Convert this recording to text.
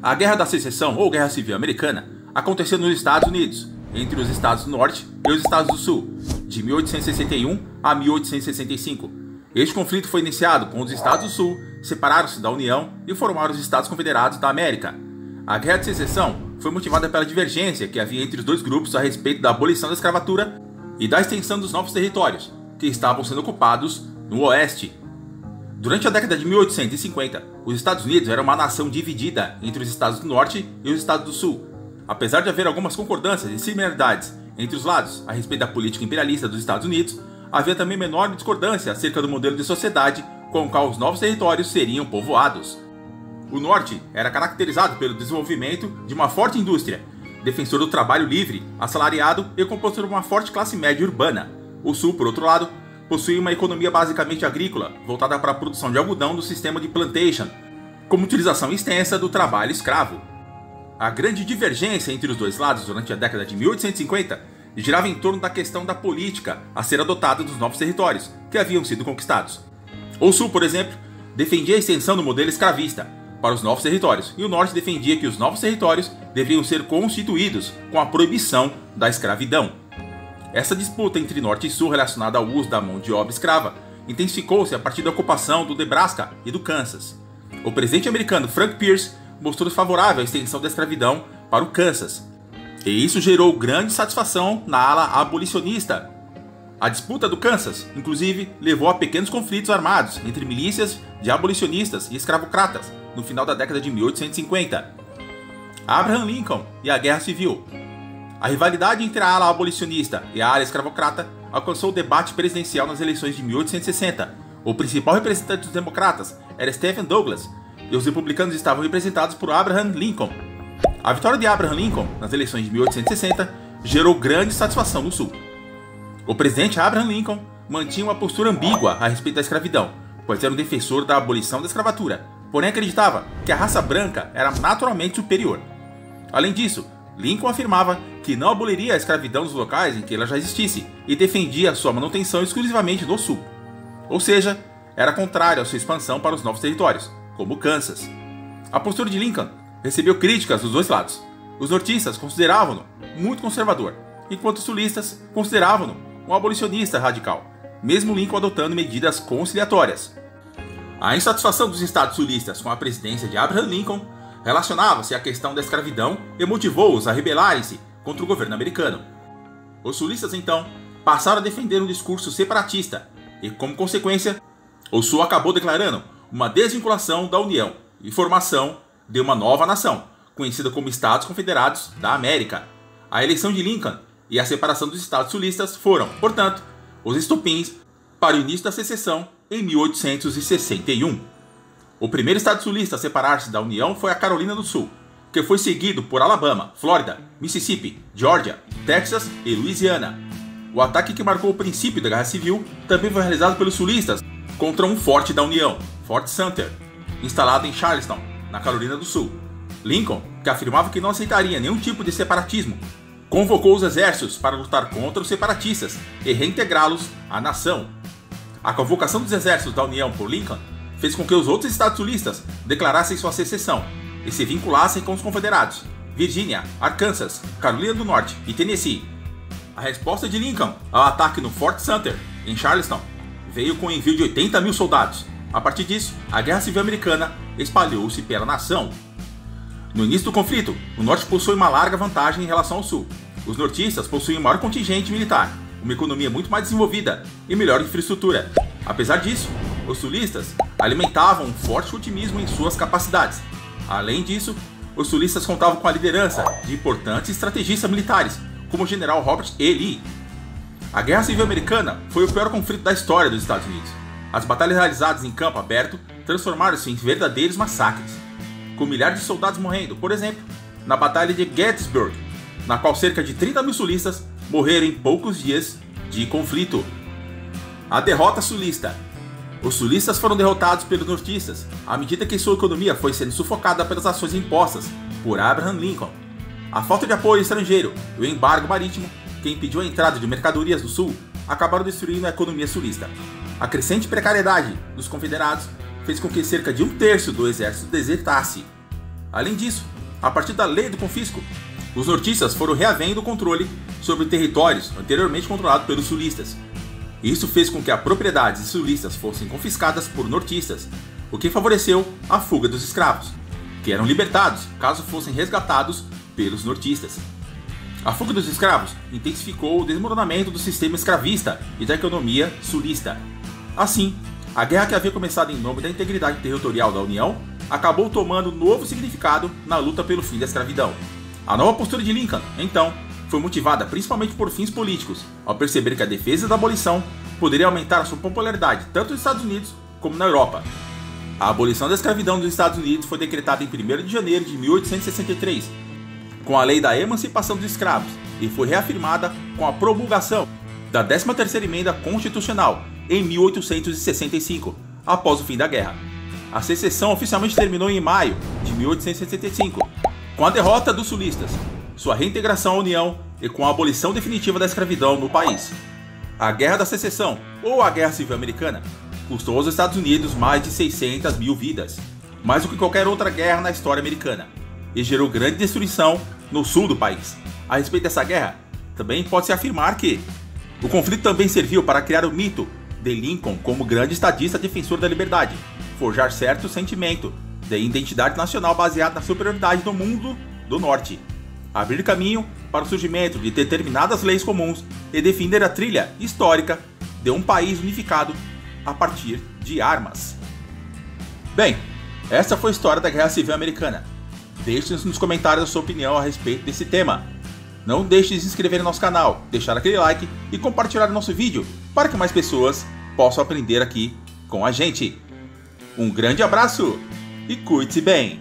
A Guerra da Secessão, ou Guerra Civil Americana, aconteceu nos Estados Unidos, entre os Estados do Norte e os Estados do Sul, de 1861 a 1865. Este conflito foi iniciado quando os Estados do Sul separaram-se da União e formaram os Estados Confederados da América. A Guerra de Secessão foi motivada pela divergência que havia entre os dois grupos a respeito da abolição da escravatura e da extensão dos novos territórios, que estavam sendo ocupados no Oeste. Durante a década de 1850, os Estados Unidos eram uma nação dividida entre os Estados do Norte e os Estados do Sul. Apesar de haver algumas concordâncias e similaridades entre os lados a respeito da política imperialista dos Estados Unidos, havia também menor discordância acerca do modelo de sociedade com o qual os novos territórios seriam povoados. O Norte era caracterizado pelo desenvolvimento de uma forte indústria, defensor do trabalho livre, assalariado e composto por uma forte classe média urbana. O Sul, por outro lado, possuía uma economia basicamente agrícola, voltada para a produção de algodão no sistema de plantation, como utilização extensa do trabalho escravo. A grande divergência entre os dois lados durante a década de 1850 girava em torno da questão da política a ser adotada dos novos territórios que haviam sido conquistados. O Sul, por exemplo, defendia a extensão do modelo escravista para os novos territórios, e o Norte defendia que os novos territórios deveriam ser constituídos com a proibição da escravidão. Essa disputa entre Norte e Sul relacionada ao uso da mão de obra escrava intensificou-se a partir da ocupação do Nebraska e do Kansas. O presidente americano Frank Pierce mostrou-se favorável à extensão da escravidão para o Kansas, e isso gerou grande satisfação na ala abolicionista. A disputa do Kansas, inclusive, levou a pequenos conflitos armados entre milícias de abolicionistas e escravocratas no final da década de 1850. Abraham Lincoln e a Guerra Civil. A rivalidade entre a ala abolicionista e a ala escravocrata alcançou o debate presidencial nas eleições de 1860. O principal representante dos democratas era Stephen Douglas, e os republicanos estavam representados por Abraham Lincoln. A vitória de Abraham Lincoln nas eleições de 1860 gerou grande satisfação no Sul. O presidente Abraham Lincoln mantinha uma postura ambígua a respeito da escravidão, pois era um defensor da abolição da escravatura, porém acreditava que a raça branca era naturalmente superior. Além disso, Lincoln afirmava que não aboliria a escravidão nos locais em que ela já existisse e defendia sua manutenção exclusivamente no Sul. Ou seja, era contrário à sua expansão para os novos territórios, como Kansas. A postura de Lincoln recebeu críticas dos dois lados. Os nortistas consideravam-no muito conservador, enquanto os sulistas consideravam-no um abolicionista radical, mesmo Lincoln adotando medidas conciliatórias. A insatisfação dos estados sulistas com a presidência de Abraham Lincoln relacionava-se à questão da escravidão e motivou-os a rebelarem-se contra o governo americano. Os sulistas, então, passaram a defender um discurso separatista e, como consequência, o Sul acabou declarando uma desvinculação da União e formação de uma nova nação, conhecida como Estados Confederados da América. A eleição de Lincoln e a separação dos estados sulistas foram, portanto, os estopins para o início da secessão em 1861. O primeiro estado sulista a separar-se da União foi a Carolina do Sul, que foi seguido por Alabama, Flórida, Mississippi, Geórgia, Texas e Louisiana. O ataque que marcou o princípio da Guerra Civil também foi realizado pelos sulistas contra um forte da União, Fort Sumter, instalado em Charleston, na Carolina do Sul. Lincoln, que afirmava que não aceitaria nenhum tipo de separatismo, convocou os exércitos para lutar contra os separatistas e reintegrá-los à nação. A convocação dos exércitos da União por Lincoln fez com que os outros estados sulistas declarassem sua secessão e se vinculassem com os confederados, Virgínia, Arkansas, Carolina do Norte e Tennessee. A resposta de Lincoln ao ataque no Fort Sumter, em Charleston, veio com o envio de 80 mil soldados. A partir disso, a Guerra Civil Americana espalhou-se pela nação. No início do conflito, o Norte possui uma larga vantagem em relação ao Sul. Os nortistas possuem um maior contingente militar, uma economia muito mais desenvolvida e melhor infraestrutura. Apesar disso, os sulistas alimentavam um forte otimismo em suas capacidades. Além disso, os sulistas contavam com a liderança de importantes estrategistas militares, como o general Robert E. Lee. A Guerra Civil Americana foi o pior conflito da história dos Estados Unidos. As batalhas realizadas em campo aberto transformaram-se em verdadeiros massacres, com milhares de soldados morrendo, por exemplo, na Batalha de Gettysburg, na qual cerca de 30 mil sulistas morreram em poucos dias de conflito. A derrota sulista. Os sulistas foram derrotados pelos nortistas à medida que sua economia foi sendo sufocada pelas ações impostas por Abraham Lincoln. A falta de apoio estrangeiro e o embargo marítimo, que impediu a entrada de mercadorias do Sul, acabaram destruindo a economia sulista. A crescente precariedade dos confederados fez com que cerca de um terço do exército desertasse. Além disso, a partir da Lei do Confisco, os nortistas foram reavendo o controle sobre territórios anteriormente controlados pelos sulistas. Isso fez com que as propriedades sulistas fossem confiscadas por nortistas, o que favoreceu a fuga dos escravos, que eram libertados caso fossem resgatados pelos nortistas. A fuga dos escravos intensificou o desmoronamento do sistema escravista e da economia sulista. Assim, a guerra que havia começado em nome da integridade territorial da União acabou tomando novo significado na luta pelo fim da escravidão. A nova postura de Lincoln, então, foi motivada principalmente por fins políticos, ao perceber que a defesa da abolição poderia aumentar a sua popularidade tanto nos Estados Unidos como na Europa. A abolição da escravidão nos Estados Unidos foi decretada em 1º de janeiro de 1863, com a Lei da Emancipação dos Escravos, e foi reafirmada com a promulgação da 13ª Emenda Constitucional em 1865, após o fim da guerra. A secessão oficialmente terminou em maio de 1865, com a derrota dos sulistas, sua reintegração à União e com a abolição definitiva da escravidão no país. A Guerra da Secessão, ou a Guerra Civil Americana, custou aos Estados Unidos mais de 600 mil vidas, mais do que qualquer outra guerra na história americana, e gerou grande destruição no sul do país. A respeito dessa guerra, também pode-se afirmar que o conflito também serviu para criar o mito de Lincoln como grande estadista defensor da liberdade, forjar certo sentimento de identidade nacional baseado na superioridade do mundo do norte, abrir caminho para o surgimento de determinadas leis comuns e defender a trilha histórica de um país unificado a partir de armas. Bem, essa foi a história da Guerra Civil Americana. Deixe-nos nos comentários a sua opinião a respeito desse tema. Não deixe de se inscrever no nosso canal, deixar aquele like e compartilhar o nosso vídeo para que mais pessoas possam aprender aqui com a gente. Um grande abraço e cuide-se bem!